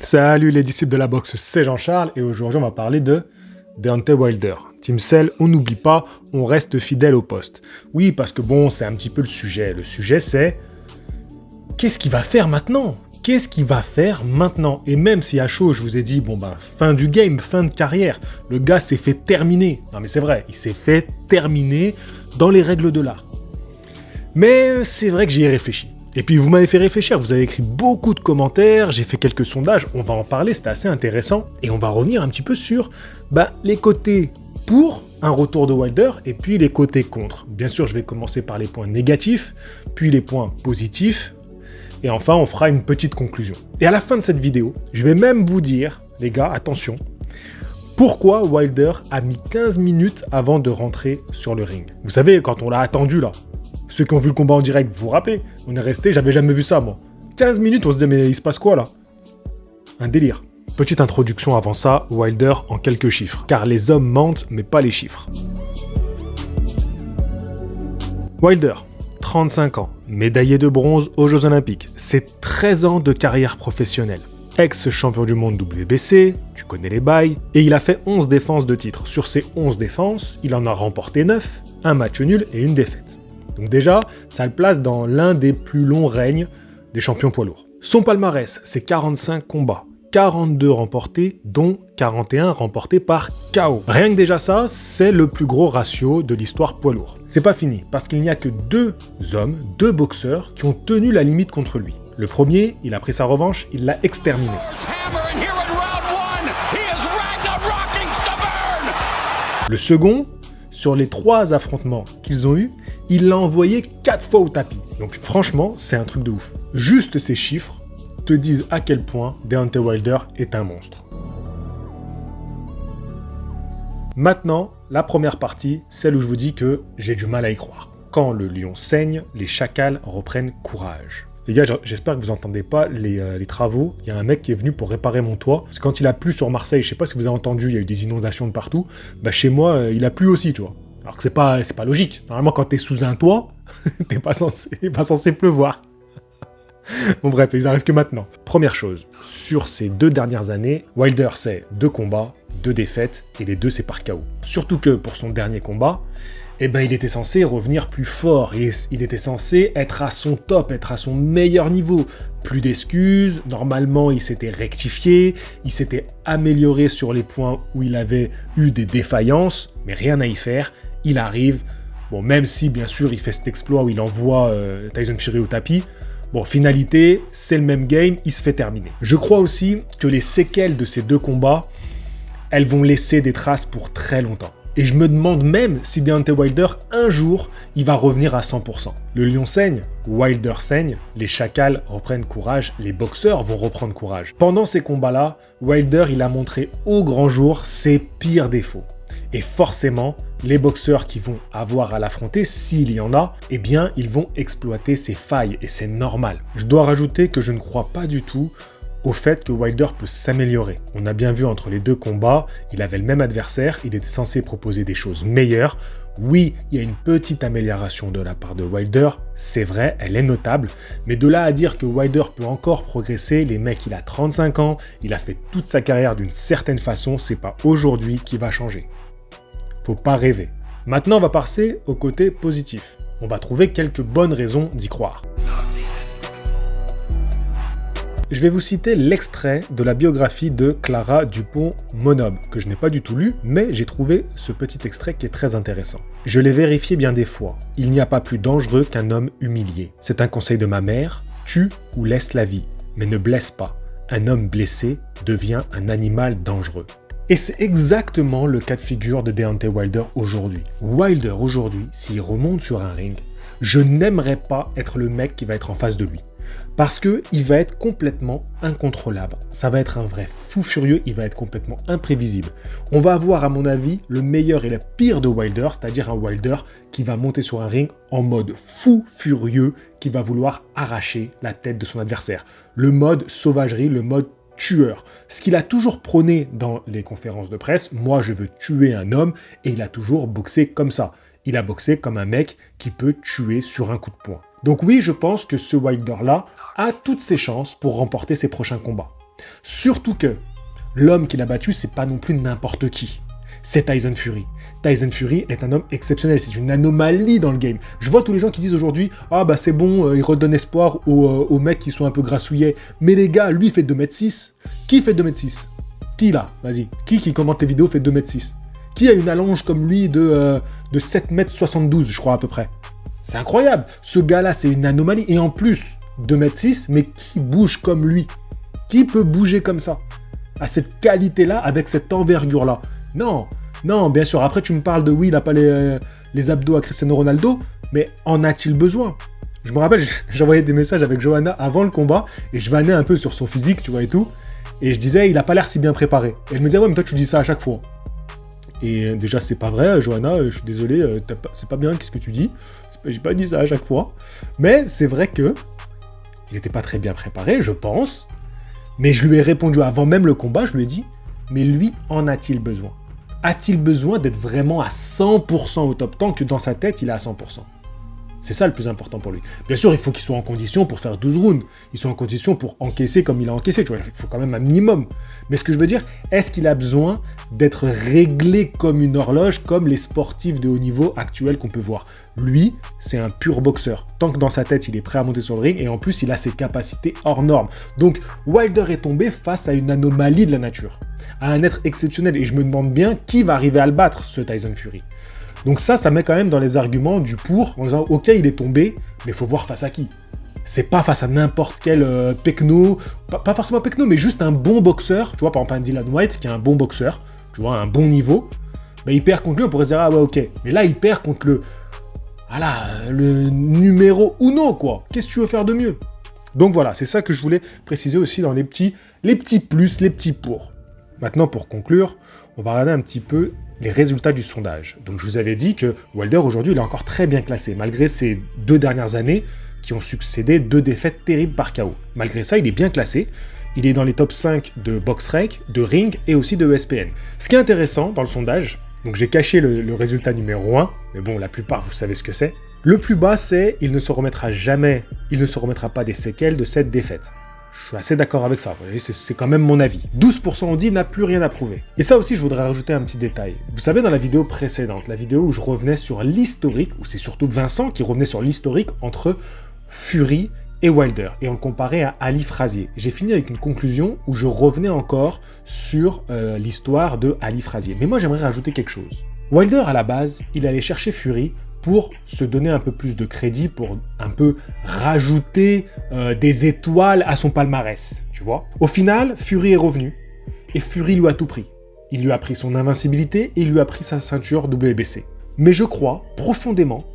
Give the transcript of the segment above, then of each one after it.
Salut les disciples de la boxe, c'est Jean-Charles et aujourd'hui on va parler de Deontay Wilder. Team Cell, on n'oublie pas, on reste fidèle au poste. Oui, parce que bon, c'est un petit peu le sujet. Le sujet c'est, qu'est-ce qu'il va faire maintenant ? Qu'est-ce qu'il va faire maintenant ? Et même si à chaud, je vous ai dit, fin du game, fin de carrière, le gars s'est fait terminer. Non mais c'est vrai, il s'est fait terminer dans les règles de l'art. Mais c'est vrai que j'y ai réfléchi. Et puis vous m'avez fait réfléchir, vous avez écrit beaucoup de commentaires, j'ai fait quelques sondages, on va en parler, c'était assez intéressant. Et on va revenir un petit peu sur les côtés pour un retour de Wilder et puis les côtés contre. Bien sûr, je vais commencer par les points négatifs, puis les points positifs, et enfin on fera une petite conclusion. Et à la fin de cette vidéo, je vais même vous dire, les gars, attention, pourquoi Wilder a mis 15 minutes avant de rentrer sur le ring. Vous savez, quand on l'a attendu là, ceux qui ont vu le combat en direct, vous vous rappelez, on est resté, j'avais jamais vu ça moi. 15 minutes, on se disait mais il se passe quoi là ? Un délire. Petite introduction avant ça, Wilder en quelques chiffres, car les hommes mentent mais pas les chiffres. Wilder, 35 ans, médaillé de bronze aux Jeux Olympiques, c'est 13 ans de carrière professionnelle. Ex-champion du monde WBC, tu connais les bails, et il a fait 11 défenses de titre. Sur ces 11 défenses, il en a remporté 9, un match nul et une défaite. Donc déjà, ça le place dans l'un des plus longs règnes des champions poids lourds. Son palmarès, c'est 45 combats, 42 remportés, dont 41 remportés par KO. Rien que déjà ça, c'est le plus gros ratio de l'histoire poids lourd. C'est pas fini, parce qu'il n'y a que deux boxeurs, qui ont tenu la limite contre lui. Le premier, il a pris sa revanche, il l'a exterminé. Le second, sur les 3 affrontements qu'ils ont eus, il l'a envoyé 4 fois au tapis. Donc franchement, c'est un truc de ouf. Juste ces chiffres te disent à quel point Deontay Wilder est un monstre. Maintenant, la première partie, celle où je vous dis que j'ai du mal à y croire. Quand le lion saigne, les chacals reprennent courage. Les gars, j'espère que vous entendez pas les travaux. Il y a un mec qui est venu pour réparer mon toit. Parce que quand il a plu sur Marseille, je sais pas si vous avez entendu, il y a eu des inondations de partout. Chez moi, il a plu aussi, tu vois. Alors que c'est pas logique. Normalement, quand t'es sous un toit, t'es pas censé pleuvoir. Bon bref, ils arrivent que maintenant. Première chose, sur ces 2 dernières années, Wilder c'est 2 combats, 2 défaites, et les 2 c'est par KO. Surtout que pour son dernier combat, il était censé revenir plus fort, il était censé être à son top, être à son meilleur niveau. Plus d'excuses, normalement il s'était rectifié, il s'était amélioré sur les points où il avait eu des défaillances, mais rien à y faire, il arrive, même si bien sûr il fait cet exploit où il envoie Tyson Fury au tapis, finalité, c'est le même game, il se fait terminer. Je crois aussi que les séquelles de ces 2 combats, elles vont laisser des traces pour très longtemps. Et je me demande même si Deontay Wilder, un jour, il va revenir à 100%. Le lion saigne, Wilder saigne, les chacals reprennent courage, les boxeurs vont reprendre courage. Pendant ces combats-là, Wilder, il a montré au grand jour ses pires défauts. Et forcément, les boxeurs qui vont avoir à l'affronter, s'il y en a, ils vont exploiter ses failles, et c'est normal. Je dois rajouter que je ne crois pas du tout au fait que Wilder peut s'améliorer. On a bien vu entre les 2 combats, il avait le même adversaire, il était censé proposer des choses meilleures. Oui, il y a une petite amélioration de la part de Wilder, c'est vrai, elle est notable, mais de là à dire que Wilder peut encore progresser, les mecs, il a 35 ans, il a fait toute sa carrière d'une certaine façon, c'est pas aujourd'hui qu'il va changer. Faut pas rêver. Maintenant, on va passer au côté positif. On va trouver quelques bonnes raisons d'y croire. Je vais vous citer l'extrait de la biographie de Clara Dupont-Monob, que je n'ai pas du tout lu, mais j'ai trouvé ce petit extrait qui est très intéressant. Je l'ai vérifié bien des fois. Il n'y a pas plus dangereux qu'un homme humilié. C'est un conseil de ma mère, tue ou laisse la vie, mais ne blesse pas. Un homme blessé devient un animal dangereux. Et c'est exactement le cas de figure de Deontay Wilder aujourd'hui. Wilder aujourd'hui, s'il remonte sur un ring, je n'aimerais pas être le mec qui va être en face de lui. Parce qu'il va être complètement incontrôlable. Ça va être un vrai fou furieux, il va être complètement imprévisible. On va avoir, à mon avis, le meilleur et le pire de Wilder, c'est-à-dire un Wilder qui va monter sur un ring en mode fou furieux, qui va vouloir arracher la tête de son adversaire. Le mode sauvagerie, le mode tueur. Ce qu'il a toujours prôné dans les conférences de presse, moi je veux tuer un homme, et il a toujours boxé comme ça. Il a boxé comme un mec qui peut tuer sur un coup de poing. Donc oui, je pense que ce Wilder-là a toutes ses chances pour remporter ses prochains combats. Surtout que l'homme qu'il a battu, c'est pas non plus n'importe qui. C'est Tyson Fury. Tyson Fury est un homme exceptionnel, c'est une anomalie dans le game. Je vois tous les gens qui disent aujourd'hui « Ah bah c'est bon, il redonne espoir aux mecs qui sont un peu grassouillets. » Mais les gars, lui fait 2m6. Qui fait 2m6 ? Qui là ? Vas-y. Qui commente les vidéos fait 2m6 ? Qui a une allonge comme lui de 7m72, je crois à peu près ? C'est incroyable. Ce gars-là, c'est une anomalie. Et en plus, 2m6, mais qui bouge comme lui ? Qui peut bouger comme ça ? À cette qualité-là, avec cette envergure-là ? Non, bien sûr. Après, tu me parles de oui, il n'a pas les abdos à Cristiano Ronaldo, mais en a-t-il besoin ? Je me rappelle, j'envoyais des messages avec Johanna avant le combat, et je vannais un peu sur son physique, tu vois, et tout. Et je disais, il n'a pas l'air si bien préparé. Et elle me disait, ouais, mais toi, tu dis ça à chaque fois. Et déjà, c'est pas vrai, Johanna, je suis désolé, c'est pas bien ce que tu dis. J'ai pas dit ça à chaque fois. Mais c'est vrai que il n'était pas très bien préparé, je pense. Mais je lui ai répondu avant même le combat, je lui ai dit, mais lui, en a-t-il besoin ? A-t-il besoin d'être vraiment à 100% au top tant que dans sa tête, il est à 100%? C'est ça le plus important pour lui. Bien sûr, il faut qu'il soit en condition pour faire 12 rounds. Il soit en condition pour encaisser comme il a encaissé. Tu vois, il faut quand même un minimum. Mais ce que je veux dire, est-ce qu'il a besoin d'être réglé comme une horloge, comme les sportifs de haut niveau actuels qu'on peut voir? Lui, c'est un pur boxeur. Tant que dans sa tête, il est prêt à monter sur le ring et en plus, il a ses capacités hors normes. Donc, Wilder est tombé face à une anomalie de la nature, à un être exceptionnel. Et je me demande bien qui va arriver à le battre, ce Tyson Fury. Donc ça met quand même dans les arguments du pour, en disant, ok, il est tombé, mais il faut voir face à qui. C'est pas face à n'importe quel pecno, pas forcément pecno, mais juste un bon boxeur. Tu vois, par exemple, un Dylan White, qui est un bon boxeur, tu vois, un bon niveau. Ben, il perd contre lui, on pourrait se dire, ah ouais, ok. Mais là, il perd contre le numéro uno, quoi. Qu'est-ce que tu veux faire de mieux? Donc voilà, c'est ça que je voulais préciser aussi dans les petits plus, les petits pour. Maintenant, pour conclure, on va regarder un petit peu les résultats du sondage. Donc je vous avais dit que Wilder aujourd'hui il est encore très bien classé, malgré ces 2 dernières années qui ont succédé 2 défaites terribles par KO. Malgré ça, il est bien classé, il est dans les top 5 de BoxRec, de Ring et aussi de ESPN. Ce qui est intéressant dans le sondage, donc j'ai caché le résultat numéro 1, mais bon, la plupart vous savez ce que c'est. Le plus bas c'est, il ne se remettra pas des séquelles de cette défaite. Je suis assez d'accord avec ça, vous voyez, c'est quand même mon avis. 12% ont dit n'a plus rien à prouver. Et ça aussi, je voudrais rajouter un petit détail. Vous savez, dans la vidéo précédente, la vidéo où je revenais sur l'historique, où c'est surtout Vincent qui revenait sur l'historique entre Fury et Wilder, et on le comparait à Ali Frazier. J'ai fini avec une conclusion où je revenais encore sur l'histoire de Ali Frazier. Mais moi, j'aimerais rajouter quelque chose. Wilder, à la base, il allait chercher Fury pour se donner un peu plus de crédit, pour un peu rajouter des étoiles à son palmarès, tu vois. Au final, Fury est revenu, et Fury lui a tout pris. Il lui a pris son invincibilité, et il lui a pris sa ceinture WBC. Mais je crois, profondément,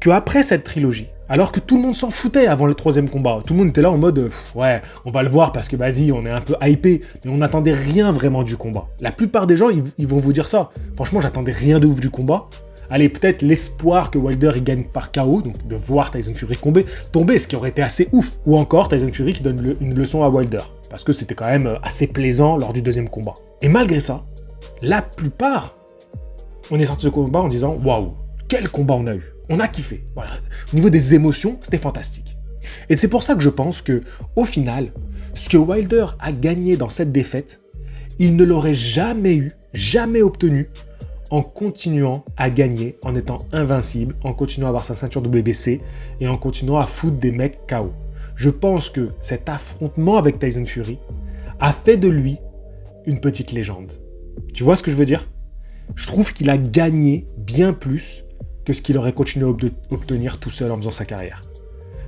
qu'après cette trilogie, alors que tout le monde s'en foutait avant le 3e combat, tout le monde était là en mode ouais, on va le voir parce que vas-y, on est un peu hypé, mais on n'attendait rien vraiment du combat. La plupart des gens, ils vont vous dire ça. Franchement, j'attendais rien de ouf du combat. Allez, peut-être l'espoir que Wilder il gagne par KO, donc de voir Tyson Fury tomber, ce qui aurait été assez ouf. Ou encore Tyson Fury qui donne une leçon à Wilder, parce que c'était quand même assez plaisant lors du 2e combat. Et malgré ça, la plupart, on est sorti de ce combat en disant waouh, quel combat on a eu, on a kiffé. Voilà. Au niveau des émotions, c'était fantastique. Et c'est pour ça que je pense que, au final, ce que Wilder a gagné dans cette défaite, il ne l'aurait jamais obtenu en continuant à gagner, en étant invincible, en continuant à avoir sa ceinture WBC et en continuant à foutre des mecs KO. Je pense que cet affrontement avec Tyson Fury a fait de lui une petite légende. Tu vois ce que je veux dire? Je trouve qu'il a gagné bien plus que ce qu'il aurait continué à obtenir tout seul en faisant sa carrière.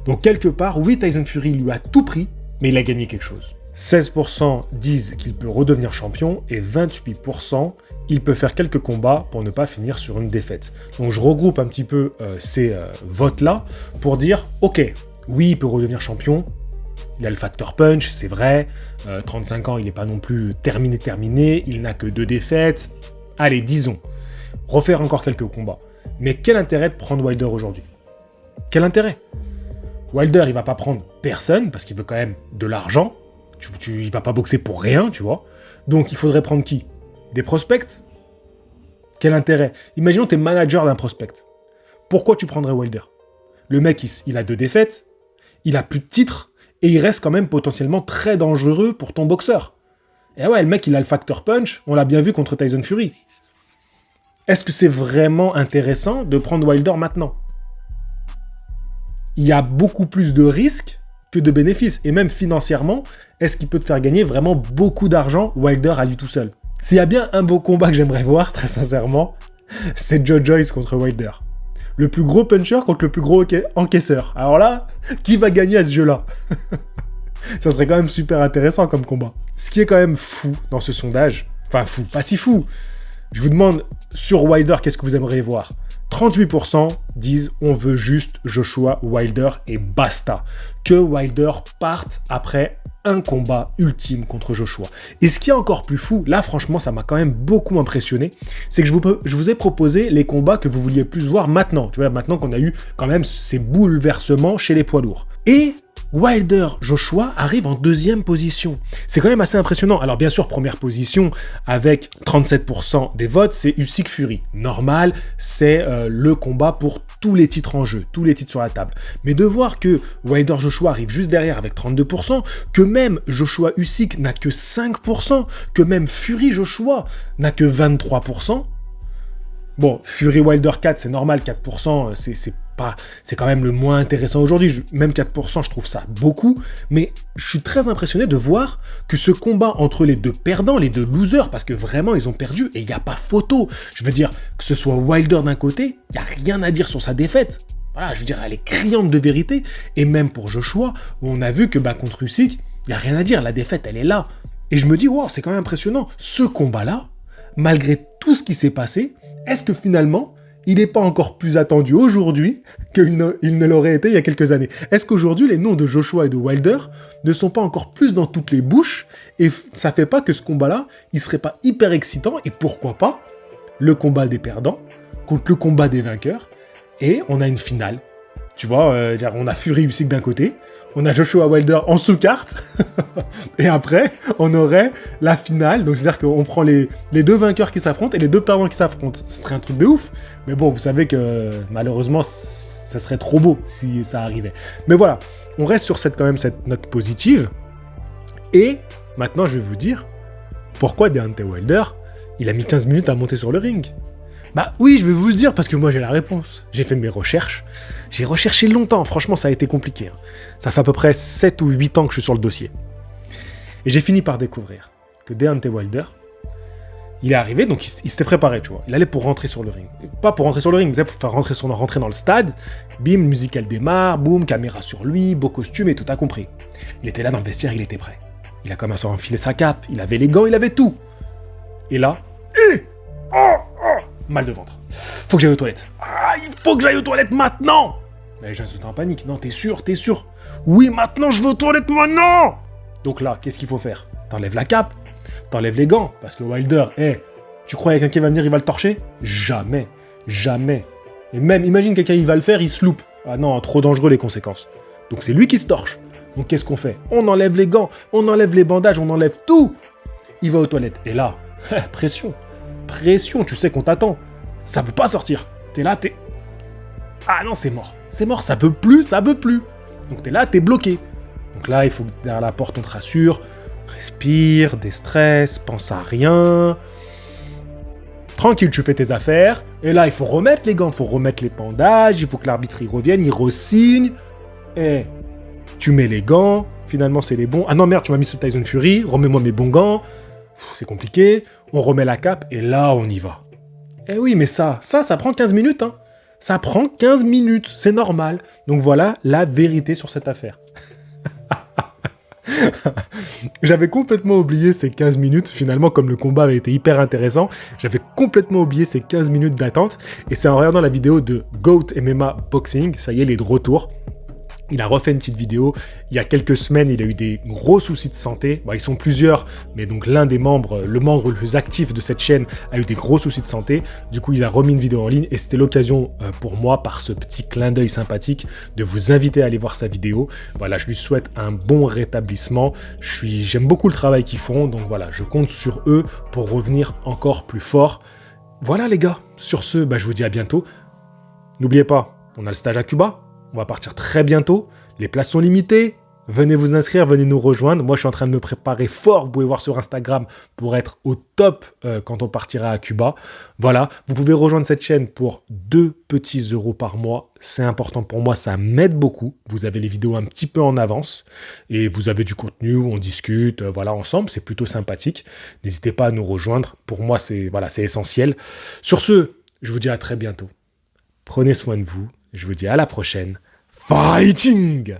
Donc quelque part, oui, Tyson Fury lui a tout pris, mais il a gagné quelque chose. 16% disent qu'il peut redevenir champion et 28% il peut faire quelques combats pour ne pas finir sur une défaite. Donc je regroupe un petit peu ces votes-là pour dire, ok, oui, il peut redevenir champion, Il a le facteur punch, c'est vrai. 35 ans, il n'est pas non plus terminé. Il n'a que 2 défaites. Allez, disons. Refaire encore quelques combats. Mais quel intérêt de prendre Wilder aujourd'hui? Quel intérêt? Wilder, il va pas prendre personne, parce qu'il veut quand même de l'argent. Il va pas boxer pour rien, tu vois. Donc, il faudrait prendre qui? Des prospects? Quel intérêt? Imaginons que tu es manager d'un prospect. Pourquoi tu prendrais Wilder? Le mec, il a 2 défaites, il a plus de titres, et il reste quand même potentiellement très dangereux pour ton boxeur. Et ouais, le mec, il a le factor punch, on l'a bien vu contre Tyson Fury. Est-ce que c'est vraiment intéressant de prendre Wilder maintenant? Il y a beaucoup plus de risques que de bénéfices. Et même financièrement, est-ce qu'il peut te faire gagner vraiment beaucoup d'argent, Wilder, à lui tout seul? S'il y a bien un beau combat que j'aimerais voir, très sincèrement, c'est Joe Joyce contre Wilder. Le plus gros puncher contre le plus gros encaisseur. Alors là, qui va gagner à ce jeu-là? Ça serait quand même super intéressant comme combat. Ce qui est quand même fou dans ce sondage, enfin fou, pas si fou. Je vous demande, sur Wilder, qu'est-ce que vous aimeriez voir? 38% disent on veut juste Joshua Wilder et basta. Que Wilder parte après un combat ultime contre Joshua. Et ce qui est encore plus fou, là franchement ça m'a quand même beaucoup impressionné, c'est que je vous ai proposé les combats que vous vouliez plus voir maintenant. Tu vois, maintenant qu'on a eu quand même ces bouleversements chez les poids lourds. Et Wilder Joshua arrive en 2e position. C'est quand même assez impressionnant. Alors bien sûr, première position avec 37% des votes, c'est Usyk Fury. Normal, c'est le combat pour tous les titres en jeu, tous les titres sur la table. Mais de voir que Wilder Joshua arrive juste derrière avec 32%, que même Joshua Usyk n'a que 5%, que même Fury Joshua n'a que 23%. Bon, Fury Wilder 4, c'est normal, 4%, c'est quand même le moins intéressant aujourd'hui. Même 4%, je trouve ça beaucoup. Mais je suis très impressionné de voir que ce combat entre les 2 perdants, les 2 losers, parce que vraiment, ils ont perdu et il n'y a pas photo. Je veux dire, que ce soit Wilder d'un côté, il n'y a rien à dire sur sa défaite. Voilà, je veux dire, elle est criante de vérité. Et même pour Joshua, où on a vu que contre Usyk, il n'y a rien à dire. La défaite, elle est là. Et je me dis, wow, c'est quand même impressionnant. Ce combat-là, malgré tout ce qui s'est passé, est-ce que finalement, il n'est pas encore plus attendu aujourd'hui qu'il ne l'aurait été il y a quelques années? Est-ce qu'aujourd'hui, les noms de Joshua et de Wilder ne sont pas encore plus dans toutes les bouches? Et ça fait pas que ce combat-là, il serait pas hyper excitant? Et pourquoi pas le combat des perdants contre le combat des vainqueurs? Et on a une finale. Tu vois, on a Fury Usyk d'un côté, on a Joshua Wilder en sous-carte, et après, on aurait la finale, donc c'est-à-dire qu'on prend les 2 vainqueurs qui s'affrontent et les 2 perdants qui s'affrontent. Ce serait un truc de ouf, mais bon, vous savez que malheureusement, ça serait trop beau si ça arrivait. Mais voilà, on reste sur cette note positive, et maintenant je vais vous dire pourquoi Deontay Wilder, il a mis 15 minutes à monter sur le ring. Bah oui, je vais vous le dire, parce que moi j'ai la réponse. J'ai fait mes recherches. J'ai recherché longtemps, franchement ça a été compliqué. Ça fait à peu près 7 ou 8 ans que je suis sur le dossier. Et j'ai fini par découvrir que Deontay Wilder, il est arrivé, donc il s'était préparé, tu vois. Il allait pour rentrer sur le ring. Pas pour rentrer sur le ring, mais pour faire rentrer dans le stade. Bim, musique elle démarre, boum, caméra sur lui, beau costume et tout a compris. Il était là dans le vestiaire, il était prêt. Il a commencé à enfiler sa cape, il avait les gants, il avait tout. Et là, mal de ventre. Faut que j'aille aux toilettes. Ah, il faut que j'aille aux toilettes maintenant! Mais j'ai sauté en panique. Non, t'es sûr? Oui, maintenant, je vais aux toilettes maintenant! Donc là, qu'est-ce qu'il faut faire? T'enlèves la cape, t'enlèves les gants, parce que Wilder, tu crois qu'il y a quelqu'un qui va venir, il va le torcher? Jamais. Et même, imagine quelqu'un, il va le faire, il se loupe. Ah non, trop dangereux les conséquences. Donc c'est lui qui se torche. Donc qu'est-ce qu'on fait? On enlève les gants, on enlève les bandages, on enlève tout! Il va aux toilettes. Et là, pression, tu sais qu'on t'attend. Ça veut pas sortir. T'es là, Ah non, c'est mort, ça veut plus. Donc t'es là, t'es bloqué. Donc là, il faut que derrière la porte, on te rassure. Respire, déstresse, pense à rien. Tranquille, tu fais tes affaires. Et là, il faut remettre les gants, il faut remettre les bandages, il faut que l'arbitre y revienne, il re-signe. Tu mets les gants, finalement c'est les bons. Ah non, merde, tu m'as mis sur Tyson Fury, remets-moi mes bons gants. C'est compliqué. On remet la cape et là, on y va. Oui, mais ça prend 15 minutes, hein. Ça prend 15 minutes, c'est normal. Donc voilà la vérité sur cette affaire. J'avais complètement oublié ces 15 minutes, finalement, comme le combat avait été hyper intéressant, j'avais complètement oublié ces 15 minutes d'attente, et c'est en regardant la vidéo de GOAT MMA Boxing, ça y est, il est de retour, Il a refait une petite vidéo. Il y a quelques semaines, il a eu des gros soucis de santé. Bon, ils sont plusieurs, mais donc l'un des membres, le membre le plus actif de cette chaîne, a eu des gros soucis de santé. Du coup, il a remis une vidéo en ligne et c'était l'occasion pour moi, par ce petit clin d'œil sympathique, de vous inviter à aller voir sa vidéo. Voilà, je lui souhaite un bon rétablissement. J'aime beaucoup le travail qu'ils font, donc voilà, je compte sur eux pour revenir encore plus fort. Voilà les gars, sur ce, je vous dis à bientôt. N'oubliez pas, on a le stage à Cuba. On va partir très bientôt. Les places sont limitées. Venez vous inscrire, venez nous rejoindre. Moi, je suis en train de me préparer fort. Vous pouvez voir sur Instagram pour être au top quand on partira à Cuba. Voilà, vous pouvez rejoindre cette chaîne pour 2 petits euros par mois. C'est important pour moi, ça m'aide beaucoup. Vous avez les vidéos un petit peu en avance et vous avez du contenu où on discute, voilà, ensemble. C'est plutôt sympathique. N'hésitez pas à nous rejoindre. Pour moi, c'est essentiel. Sur ce, je vous dis à très bientôt. Prenez soin de vous. Je vous dis à la prochaine. Fighting!